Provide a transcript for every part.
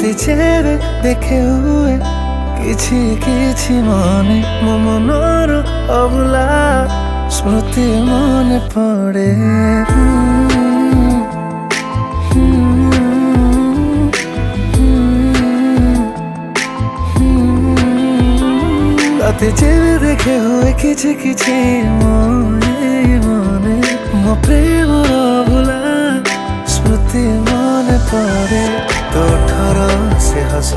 राति जेबे देखे हुए किछि किछि मने मो मनर अबुला स्मृति मने पड़े। राति जेबे देखे हुए किछि किछि मने मो प्रेम अबुला स्मृति मने पड़े। तोठर से हस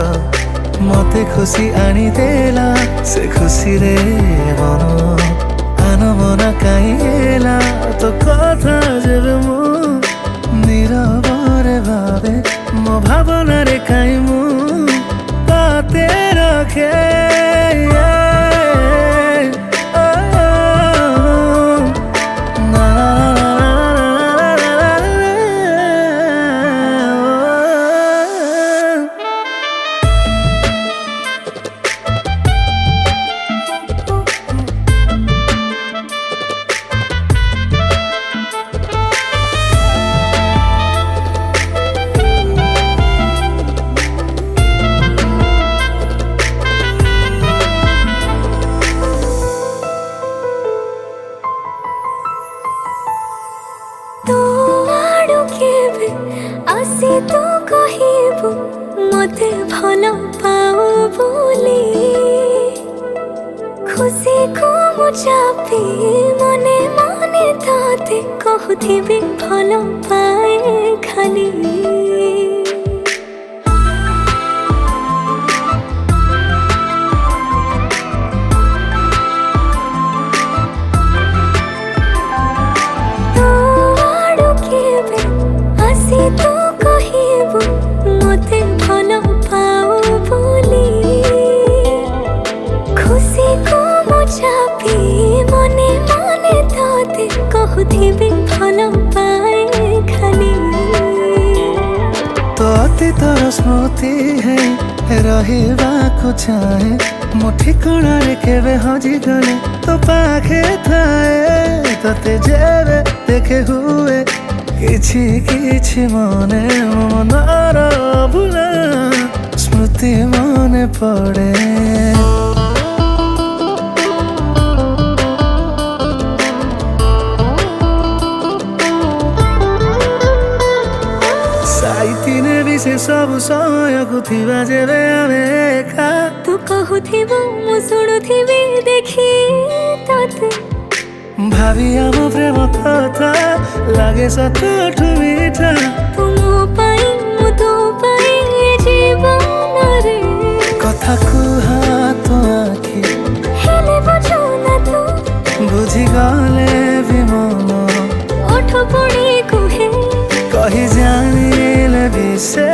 मते खुशी आनी देला से खुशी रे मन आन मन काइला तो कथा जेबे मु नीरबरे भावे मो भावना रे काई मु पाते रखे। आसे तो कहिबु मते भल पाओ बोली खुशी को मुझापी मने मने ताते कहथिबे भल पाए खाली। तो कहिबु मते भल पाओ बोली खुशी को मुझापी मने मने ताते कहथिबे भल पाए खाली। तो अतीतर स्मृति है रहिबाको चाहे मो ठिकଣା रे केबे हजी गले तो पाखे थाए तते जेबे देखे हुए किछि किछि मने मनर अबुला स्मृति मने पड़े। साइतिने भी से सब समय को थिबा जेबे आमे एका तू कहूथिबु मु शुणुथिबि देखि तते भावी आम प्रेम कथा लागे सतठु मीठा। तू मो पाई मु तो पाई जीवन रे कथा कुहा तो आखि हेले बुझो ना तू बुझी गले भी मन ओठ पुणी कुहे कही जानिले भी से